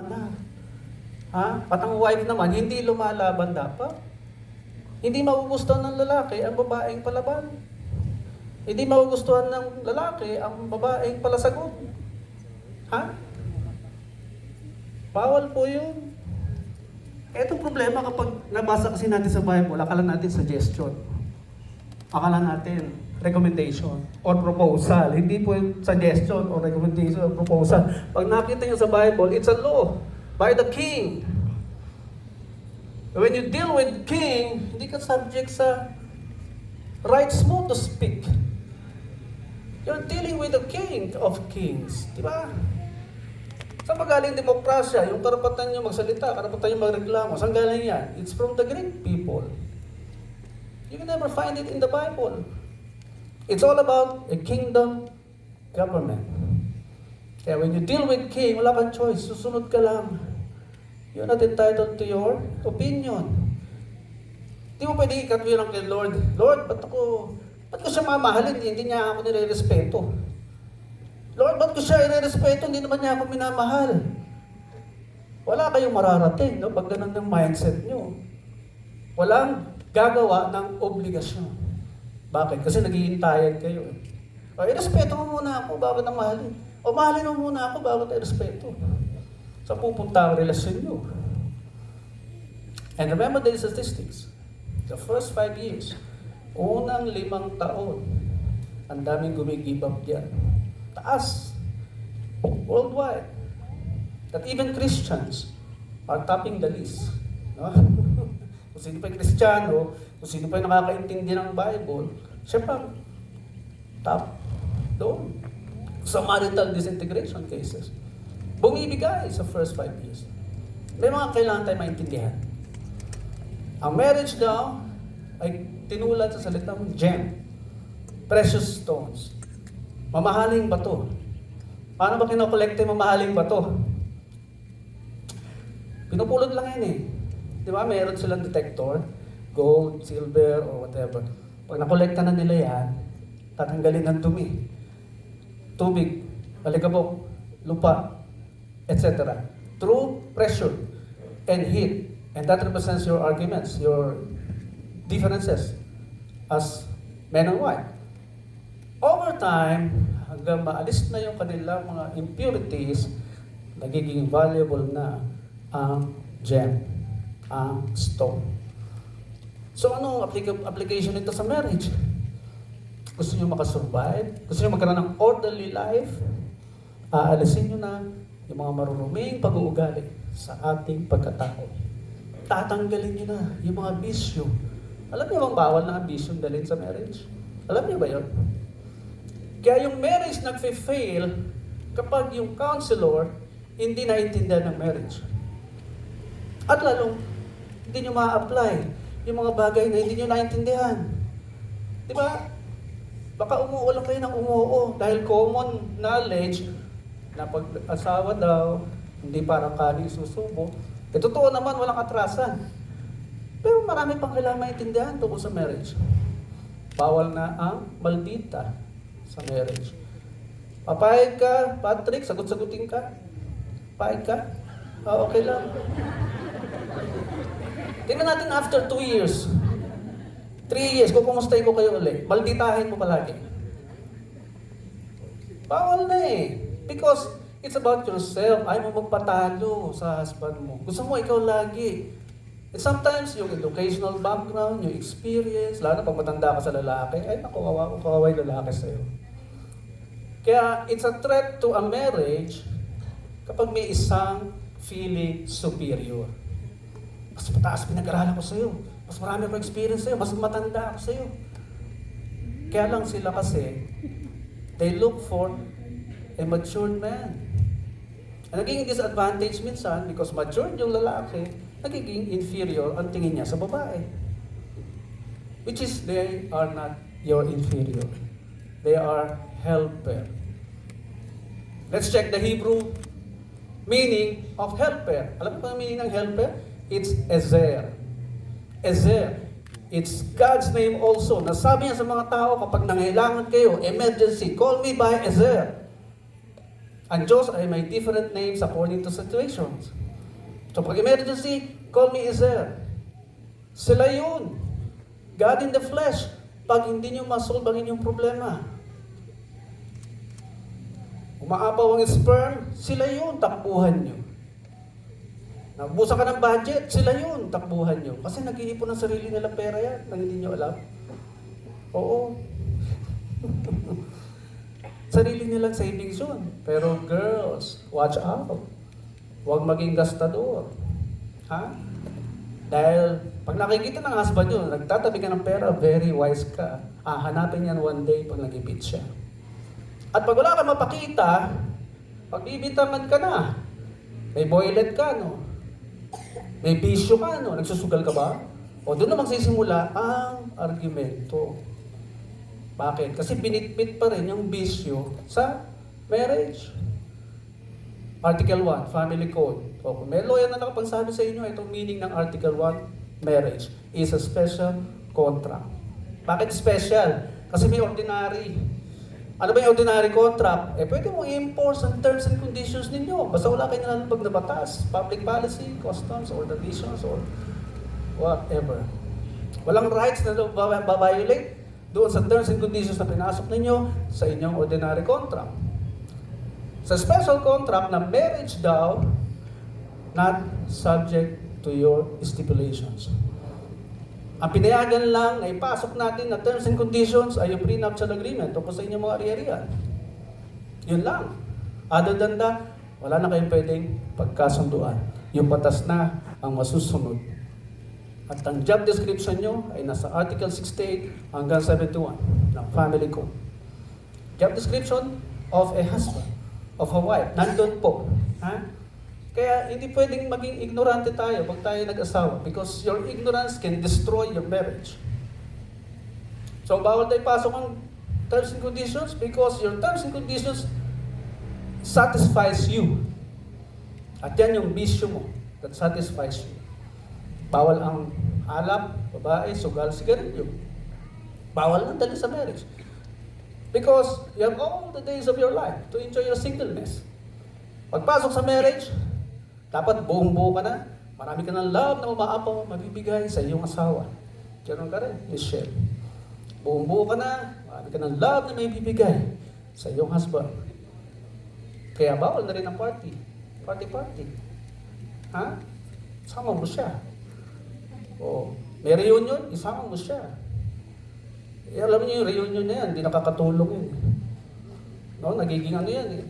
na. Ha? At ang wife naman, hindi lumalaban dapat. Hindi magugustuhan ng lalaki ang babaeng palaban. Hindi magugustuhan ng lalaki ang babaeng palasagot. Ha? Bawal po yun. Etong problema kapag nabasa kasi natin sa Bible, akala natin suggestion. Akala natin recommendation or proposal. Hindi po yung suggestion or recommendation or proposal. Pag nakita nyo sa Bible, it's a law by the king. When you deal with king, hindi ka subject sa rights mo to speak. You're dealing with the king of kings. Di ba? Saan ba galing demokrasya? Yung karapatan nyo magsalita, karapatan nyo magreklamo. Saan galing yan? It's from the Greek people. You can never find it in the Bible. It's all about a kingdom government. Kaya when you deal with king, wala kang choice. Susunod ka lang. You're not entitled to your opinion. Di mo pwede ikatwiran kay Lord, Lord, ba't ko siya mamahalin? Hindi niya ako nire-respeto. Lord, ba't ko siya i-respeto? Hindi naman niya ako minamahal. Wala kayong mararating, no? Pag ganun ng mindset nyo. Walang gagawa ng obligasyon. Bakit? Kasi naghihintayan kayo. O, i-respeto mo muna ako bago na mahalin. O, mahalin mo muna ako bago na i-respeto. Sa pupunta ang relasyon nyo. And remember the statistics. The first 5 years, unang 5 taon, ang daming gumigib up dyan. Taas. Worldwide. That even Christians are topping the list. No? Kung sino pa yung Kristiyano, kung sino pa yung nakakaintindi ng Bible, siya pa top doon. Sa marital disintegration cases. Bumibigay sa first 5 years. May mga kailangan tayo maintindihan. Ang marriage daw ay tinulat sa salitang gem. Precious stones. Mamahaling bato. Paano ba kinokolekte mamahaling bato? Pinupulot lang yan eh. Di ba? Meron silang detector, gold, silver, or whatever. Pag nakolekta na nila yan, tatanggalin ng dumi. Tubig, alikabok, lupa, etc. Through pressure and heat. And that represents your arguments, your differences as men and wife. Over time, hanggang maalis na yung kanilang mga impurities, nagiging valuable na ang gem, ang stone. So anong application nito sa marriage? Gusto nyo makasurvive? Gusto nyo magkaroon ng orderly life? Aalisin nyo na yung mga maruruming pag-uugali sa ating pagkatao. Tatanggalin nyo na yung mga bisyo. Alam niyo bang bawal na ang bisyo dalhin sa marriage? Alam niyo ba yun? Kaya yung marriage nagfe-fail kapag yung counselor hindi naintindihan ng marriage. At lalong hindi nyo ma-apply yung mga bagay na hindi nyo naintindihan. Di ba? Baka umuo lang kayo ng umuo dahil common knowledge na pag-asawa daw, hindi parang kaning susubo. Totoo naman, walang atrasan. Pero marami pang kailangan maintindihan tungkol sa marriage. Bawal na ang maldita sa marriage. Papayag ka, Patrick, sagot-sagutin ka. Papayag ka? Okay lang. Tingnan natin after 2 years. 3 years, kukumustahin ko kayo ulit. Malditahin mo palagi. Bawal na eh. Because it's about yourself. Ayaw mo magpatalo sa husband mo. Gusto mo ikaw lagi. And sometimes yung educational background, yung experience, lalo na pag matanda ka sa lalaki, ay naku, kawaway lalaki sa'yo. Kaya it's a threat to a marriage kapag may isang feeling superior. Mas mataas pinag-aralan ko sa'yo. Mas marami akong experience sa'yo. Mas matanda ako sa'yo. Kaya lang sila kasi, they look for a matured man. And naging disadvantage minsan because matured yung lalaki, nagiging inferior ang tingin niya sa babae. Which is, they are not your inferior. They are helper. Let's check the Hebrew meaning of helper. Alam mo ba ang meaning ng helper? It's Ezer. Ezer. It's God's name also. Nasabi niya sa mga tao, kapag nangailangan kayo, emergency, call me by Ezer. Ang Diyos ay may different names according to situations. So pag emergency, call me Ezer. Sila yun. God in the flesh. Pag hindi nyo masolve ang inyong problema. Umaapaw ang sperm, sila yun, takbuhan nyo. Nagbusa ka ng budget, sila yun, takbuhan nyo. Kasi nag-iipon ng sarili nilang pera yan, nang hindi nyo alam. Oo. Sarili nilang savings yun. Pero girls, watch out. Huwag maging gastador. Ha? Dahil pag nakikita ng husband nyo, nagtatabi ka ng pera, very wise ka. Hanapin yan one day pag nag-ipit siya. At pag wala ka mapakita, pagbibitangan ka na. May boylet ka, no? May bisyo ka, no? Nagsusugal ka ba? O doon na magsisimula ang argumento. Bakit? Kasi pinitpit pa rin yung bisyo sa marriage. Article 1, Family Code. O kung may lawyer na nakapagsabi sa inyo, itong meaning ng Article 1, marriage is a special contract. Bakit special? Kasi may ordinary. Ano ba yung ordinary contract? Pwede mong i-enforce ang terms and conditions ninyo. Basta wala kayo nalalabag na batas, public policy, customs, or traditions, or whatever. Walang rights na babiolate doon sa terms and conditions na pinasok ninyo sa inyong ordinary contract. Sa special contract na marriage daw, not subject to your stipulations. Ang pinayagan lang na ipasok natin na terms and conditions ay yung prenuptial agreement tungkol sa inyong mga ari-arian. Yun lang. Other than that, wala na kayong pwedeng pagkasunduan. Yung batas na ang masusunod. At ang job description nyo ay nasa Article 68 hanggang 71 ng Family Code. Job description of a husband, of a wife, nandun po. Ha? Kaya hindi pwedeng maging ignorante tayo pag tayo nag-asawa because your ignorance can destroy your marriage. So bawal tayo pasok ang terms and conditions because your terms and conditions satisfies you. At yan yung bisyo mo that satisfies you. Bawal ang alak, babae, sugal, sigarilyo. Bawal lang dali sa marriage. Because you have all the days of your life to enjoy your singleness. Pagpasok sa marriage, dapat buong-buo ka na. Marami ka ng love na umaapaw, mabibigay sa iyong asawa. Diyan ka rin, Michelle. Buong-buo ka na. Marami ka ng love na may bibigay sa iyong husband. Kaya bawal na rin ang party. Party-party. Ha? Sama mo siya. O, may reunion, isama mo siya. Alam niyo yung reunion na yan, hindi nakakatulong yun. No, nagiging ano yan.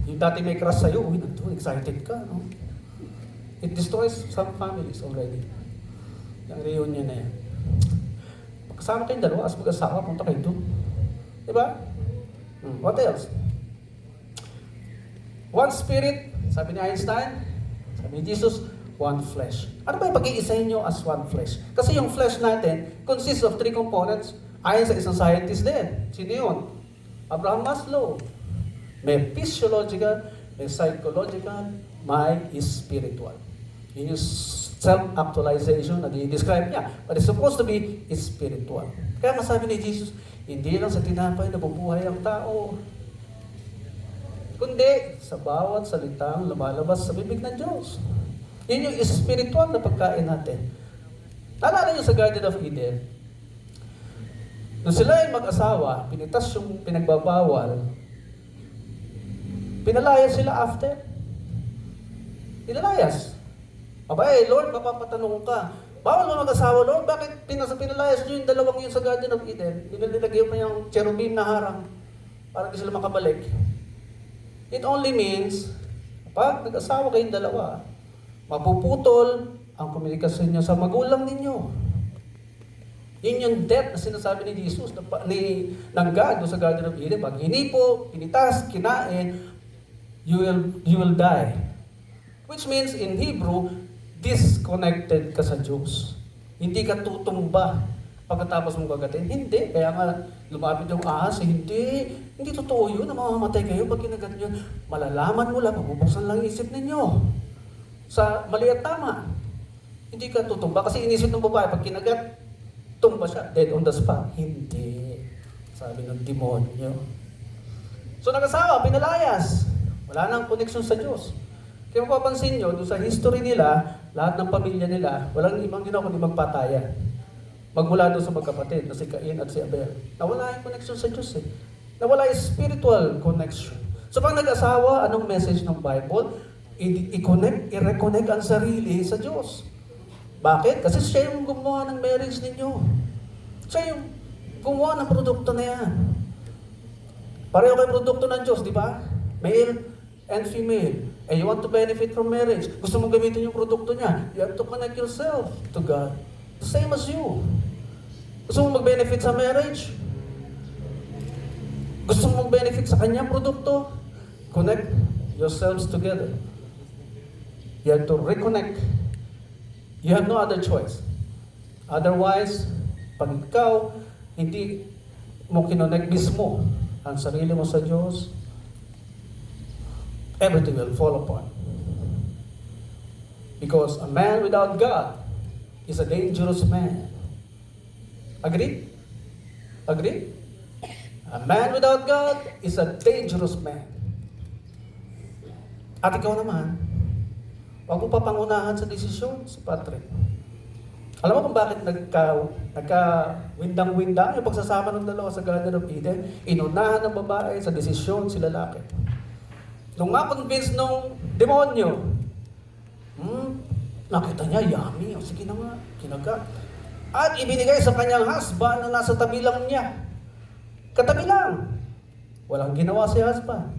Yung dati may crush sa'yo, uy, excited ka, no? It destroys some families already. Yung reunion na yan. Pagkasama kayong dalawa, as mag-asawa, punta kayo doon. Diba? What else? One spirit, sabi ni Einstein, sabi ni Jesus, one flesh. Ano ba yung pag-iisahin nyo as one flesh? Kasi yung flesh natin consists of 3 components ayon sa isang scientist din. Sino yun? Abraham Maslow. May physiological, may psychological, may spiritual. Yun yung self-actualization na di-describe niya. But it's supposed to be spiritual. Kaya masabi ni Jesus, hindi lang sa tinapay na bubuhay ang tao, kundi sa bawat salitang lumalabas sa bibig ng Diyos. Yun yung spiritual na pagkain natin. Naalala niyo sa Garden of Eden, nung sila ay mag-asawa, pinitas yung pinagbabawal, pinalayas sila after. Pinalayas. Abay, Lord, mapapatanong ka. Bawal mo mag-asawa, Lord, bakit pinalayas nyo yung dalawang yun sa Garden of Eden? Nilagay mo yung cherubim na harang para di sila makabalik. It only means, pag nag-asawa kayong dalawa, mapuputol ang komunikasyon nyo sa magulang ninyo. Yun yung death na sinasabi ni Jesus, ng God sa Garden of Eden. Pag hinipo, pinitas, kinain, you will die. Which means, in Hebrew, disconnected ka sa Diyos. Hindi ka tutumba pagkatapos mong gagatin. Hindi. Kaya nga, lumapit yung ahas, hindi totoo yun na mamamatay kayo pag kinagat nyo. Malalaman mo lang, mabubuksan lang isip ninyo. Sa mali at tama. Hindi ka tutumba. Kasi inisip ng babae, pag kinagat, tumba siya, dead on the spot. Hindi. Sabi ng demonyo. So nag-asawa, pinalayas. Wala nang connection sa Diyos. Kaya mapapansin nyo, doon sa history nila, lahat ng pamilya nila, walang ibang ginawa kundi magpatayan. Magmula doon sa magkapatid na si Cain at si Abel. Nawala yung connection sa Diyos eh. Nawala yung spiritual connection. So pag nag-asawa, anong message ng Bible? I-connect, i-reconnect ang sarili sa Diyos. Bakit? Kasi siya yung gumawa ng marriage ninyo. Siya yung gumawa ng produkto na yan. Pareho kayo produkto ng Diyos, di ba? Male and female. And you want to benefit from marriage. Gusto mong gamitin yung produkto niya. You have to connect yourself to God. The same as you. Gusto mong mag-benefit sa marriage? Gusto mong mag-benefit sa kanyang produkto? Connect yourselves together. You have to reconnect. You have no other choice. Otherwise, pag ikaw hindi mo kinonect mismo ang sarili mo sa Diyos, everything will fall apart. Because a man without God is a dangerous man. Agree? Agree? A man without God is a dangerous man. At ikaw naman, huwag mo papangunahan sa desisyon si Patrick. Alam mo kung bakit nagka-windang-windang yung pagsasama ng dalawa sa Garden of Eden? Inunahan ng babae sa desisyon si lalaki. Nung ma-convince nung demonyo, nakita niya, yummy, o sige na nga, kinaga. At ibinigay sa kanyang husband na nasa tabi lang niya. Katabi lang. Walang ginawa si husband.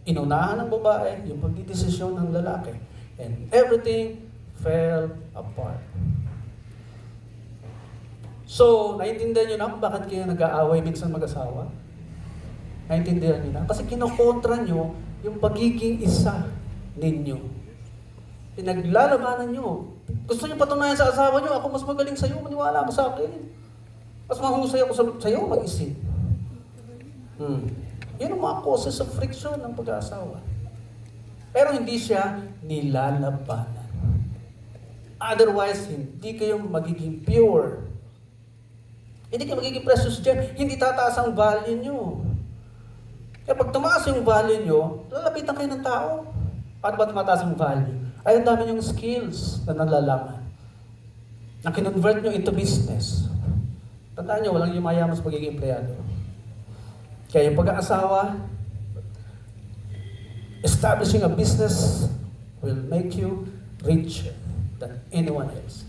Inunahan ng babae yung pagdidesisyon ng lalaki. And everything fell apart. So, naintindihan niyo na kung bakit kayo nag-aaway minsan mag-asawa? Naintindihan niyo na? Kasi kinokontra niyo yung pagiging isa ninyo. Pinaglalabanan nyo. Gusto nyo patunayan sa asawa nyo, ako mas magaling sa'yo, maniwala mo sa akin. Mas mahusay ako sa'yo, mag-isip. Yan ang mga causes of friction ng pag-aasawa. Pero hindi siya nilalabanan. Otherwise, hindi kayo magiging pure. Hindi kayo magiging precious gem. Hindi tataas ang value nyo. Kaya pag tumaas yung value nyo, lalapitan kayo ng tao. Paano ba tumataas yung value? Ay, ang dami yung skills na nalalaman. Na kinonvert nyo into business. Tandaan nyo, walang yumayaman sa pagiging empleyado. Kaya yung pag-aasawa, establishing a business will make you richer than anyone else.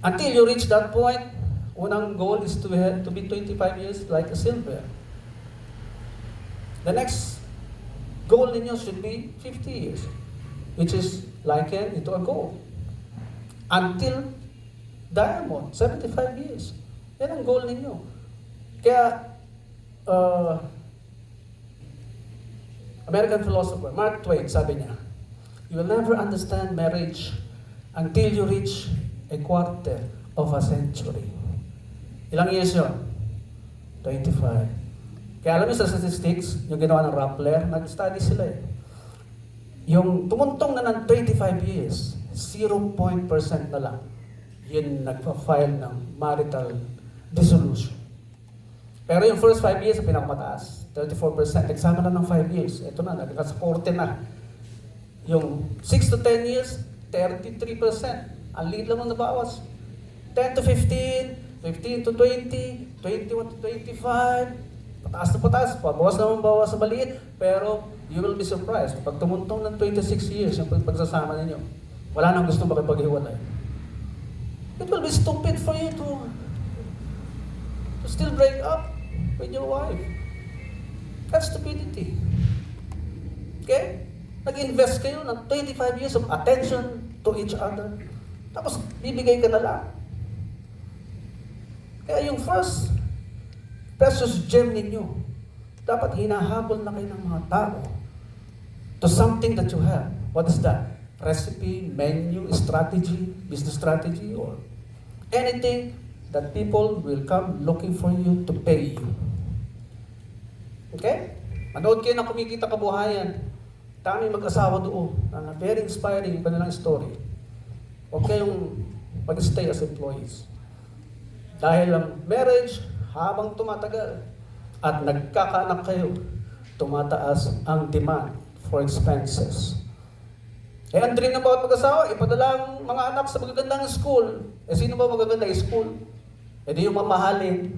Until you reach that point, unang goal is to be 25 years like a silver. The next goal ninyo should be 50 years, which is likened into a gold. Until diamond, 75 years. Yan ang goal ninyo. Kaya, American philosopher Mark Twain, sabi niya, you will never understand marriage until you reach a quarter of a century. Ilang years yun? 25. Kaya alam niyo sa statistics, yung ginawa ng Rappler, nag-study sila eh. Yung tumuntong na ng 25 years, 0% na lang, yun nagpa-file ng marital dissolution. Pero yung first 5 years, ang pinakamataas, 34%. Nagsama na ng 5 years. Ito na, nagkas 40 na. Yung 6 to 10 years, 33%. Ang lead lang ang nabawas. 10 to 15, 15 to 20, 21 to 25, pataas na pataas, bawas naman bawas sa maliit, pero you will be surprised. Pag tumuntong ng 26 years, yung pagsasama ninyo, wala nang gusto makipaghiwalay. It will be stupid for you to still break up with your wife. That's stupidity. Okay? Nag-invest kayo ng 25 years of attention to each other. Tapos, bibigay ka na lang. Kaya yung first precious gem ninyo, dapat hinahabol na kayo ng mga tao to something that you have. What is that? Recipe, menu, strategy, business strategy, or anything that people will come looking for you to pay you. Okay? Manood kayo ng Kumikita Kabuhayan. Dami mag-asawa doon. Very inspiring yung kanilang story. Huwag kayong mag-stay as employees. Dahil ang marriage, habang tumatagal at nagkakaanak kayo, tumataas ang demand for expenses. Eh, ang dream ng bawat mag-asawa, ipadala ang mga anak sa magagandang school. Eh, sino ba magagandang school? Eh, di yung mamahalin.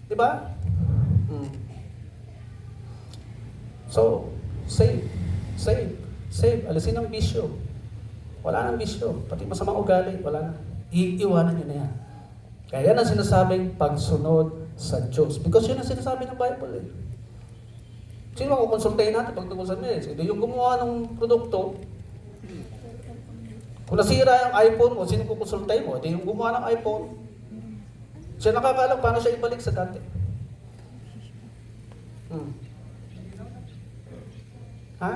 Di ba? So, save. Save. Save. Alisin ang bisyo. Wala nang bisyo. Pati masamang ugali, wala na. Iiwanan nyo na yan. Kaya yan ang sinasabing pagsunod sa Diyos. Because yun ang sinasabi ng Bible eh. Sino ang kukonsultahin natin pag tungkol sa marriage? Hindi yung gumawa ng produkto. Kung nasira yung iPhone mo, sino kukonsultahin mo? Hindi yung gumawa ng iPhone. Siya nakakaalam paano siya ibalik sa dati. Ha?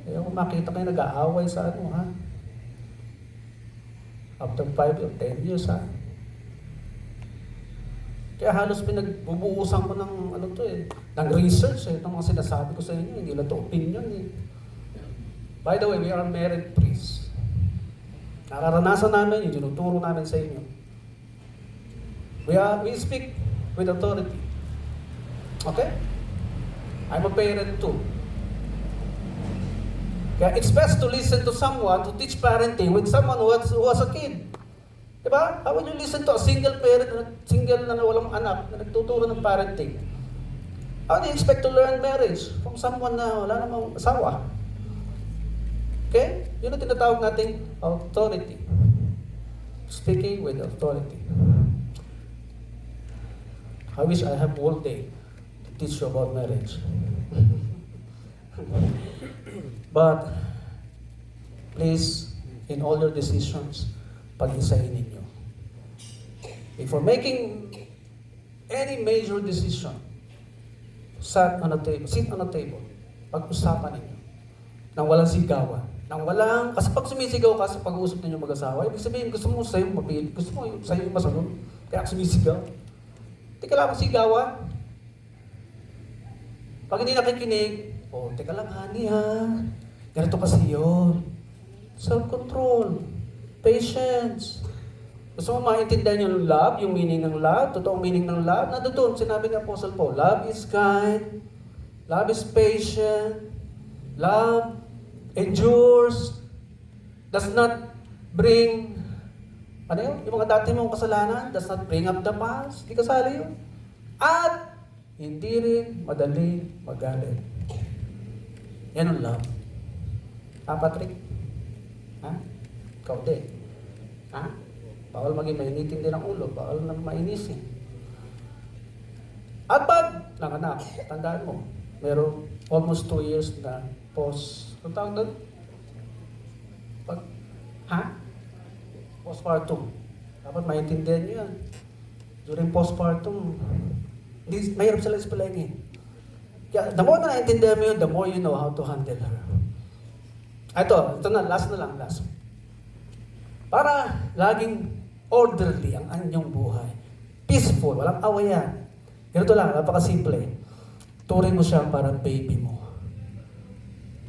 Ayaw ko makita kayo nag-aaway sa ano, ha? After 5 or 10 years, ha? Kaya halos pinagbubuusan ko ng ano to eh, ng research eh, itong mga sinasabi ko sa inyo, hindi lang to opinion eh. By the way, we are married priests. Nararanasan namin yun, tinuturo namin sa inyo. We speak with authority. Okay? I'm a parent too. Kaya it's best to listen to someone to teach parenting with someone who has a kid. Diba? How would you listen to a single parent, single na walang anak, na nagtuturo ng parenting? How do you expect to learn marriage from someone na wala namang asawa? Okay? Yun ang tinatawag nating authority. Speaking with authority. I wish I have all day to teach you about marriage. But, please, in all your decisions, pag-isahin ninyo. Before making any major decision, sit on a table, pag-usapan ninyo. Nang walang sigawan. Kasi pag sumisigaw ka sa pag-uusap ninyo mag-asawa, ibig sabihin, gusto mo sa'yo mapili, gusto mo sa'yo masunod, kaya sumisigaw. Hindi ka lang sigawan. Pag hindi nakikinig, teka lang, honey ha, ganito kasi yun. Self-control. Patience. Gusto mo maintindihan yung love, yung meaning ng love, totoong meaning ng love? Nandoon, sinabi ni Apostle Paul, love is kind, love is patient, love endures, does not bring, yung mga dati mong kasalanan, does not bring up the past, di kasali yun. At, hindi rin madaling magalit. Yan ang love. Patrick? Ha? Ikaw din. Ha? Bawal maging mainitin din ang ulo. Bawal na mainisin. At pag nanganak, tandaan mo, meron almost 2 years na ang tawag doon? Postpartum. Dapat maintindihan nyo yan. During postpartum, mahirap sila ispalaingin. Kaya, the more na naintindihan mo yun, the more you know how to handle her. Ito na, last. Para laging orderly ang anyong buhay. Peaceful, walang awayan. Ganito lang, napakasimple. Turing mo siya parang baby mo.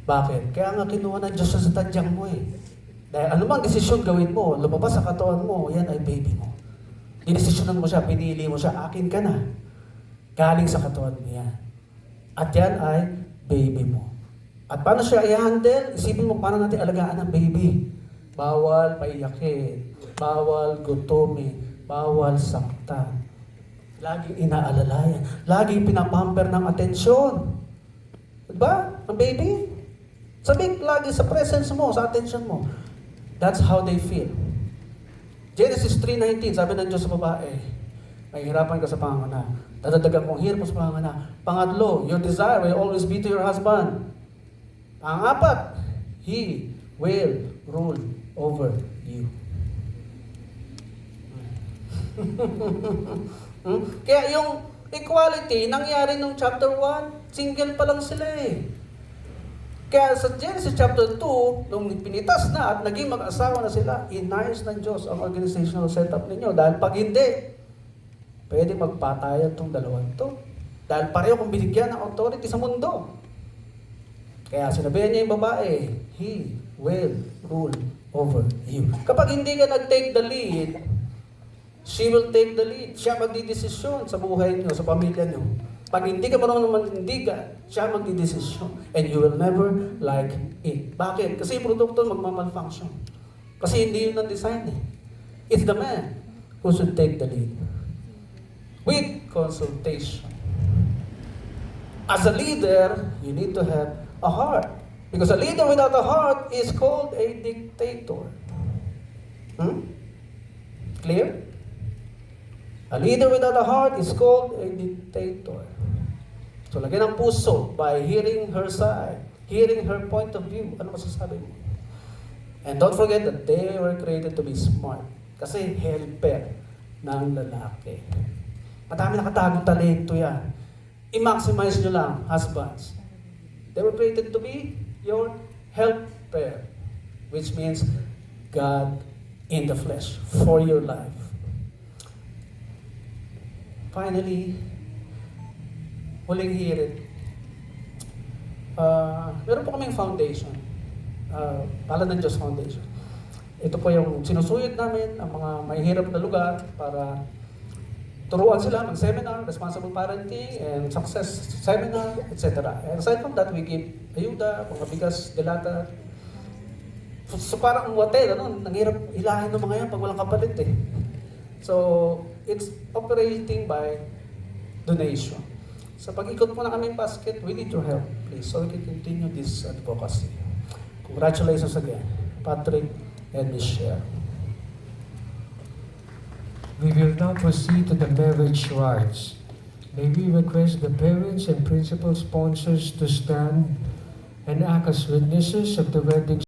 Bakit? Kaya nga kinuha ng Diyos sa tadyang mo eh. Dahil anumang desisyon gawin mo, lumabas sa katawan mo, yan ay baby mo. Dinesisyonan mo siya, pinili mo siya, akin ka na. Galing sa katawan mo yan. At yan ay baby mo. At paano siya i-handle? Isipin mo paano natin alagaan ang baby. Bawal paiyakin, bawal gutumin, bawal saktan. Laging inaalalayan, laging pinapamper ng atensyon. Diba? Ang baby? Sabi lagi sa presence mo, sa attention mo. That's how they feel. Genesis 3:19, sabi ng Diyos sa babae, mahihirapan ka sa panganganak. Dadagdagan kong hirap sa panganganak. Pangatlo, your desire will always be to your husband. Pangapat, he will rule over you. Kaya yung equality, nangyari nung chapter 1, single pa lang sila eh. Kaya sa Genesis chapter 2, nung pinitas na at naging mag-asawa na sila, inayos ng Diyos ang organizational setup ninyo. Dahil pag hindi, pwede magpatayan itong dalawang to. Dahil pareho kong binigyan ng authority sa mundo. Kaya sinabihan niya yung babae, he will rule over you. Kapag hindi ka nag-take the lead, she will take the lead. Siya magdidesisyon sa buhay niyo, sa pamilya niyo. Pag hindi ka marunong manindigan, siya magdidesisyon. And you will never like it. Bakit? Kasi yung produkto magmamalfunction. Kasi hindi yun ang design eh. It's the man who should take the lead. With consultation. As a leader, you need to have a heart. Because a leader without a heart is called a dictator. Clear? A leader without a heart is called a dictator. So, lagyan ng puso by hearing her side, hearing her point of view. Ano masasabi mo? And don't forget that they were created to be smart. Kasi helper ng lalaki. Madami nakatagong talento yan. I-maximize nyo lang, husbands. They were created to be your helper, which means God in the flesh for your life. Finally, huling hirit. Meron po kaming foundation. Pala ng Diyos Foundation. Ito po yung sinusuyod namin ang mga mahihirap na lugar para turuan sila mag-seminar, responsible parenting, and success seminar, etc. And aside from that, we give ayuda, mga bigas, delata. So parang water, nanghirap ilahin ng mga yan pag walang kapalit eh. So, it's operating by donation. Sa pag-ikot po na kami basket, we need your help, please, so we can continue this advocacy. Congratulations again, Patrick and Michelle. We will now proceed to the marriage rites. May we request the parents and principal sponsors to stand and act as witnesses of the wedding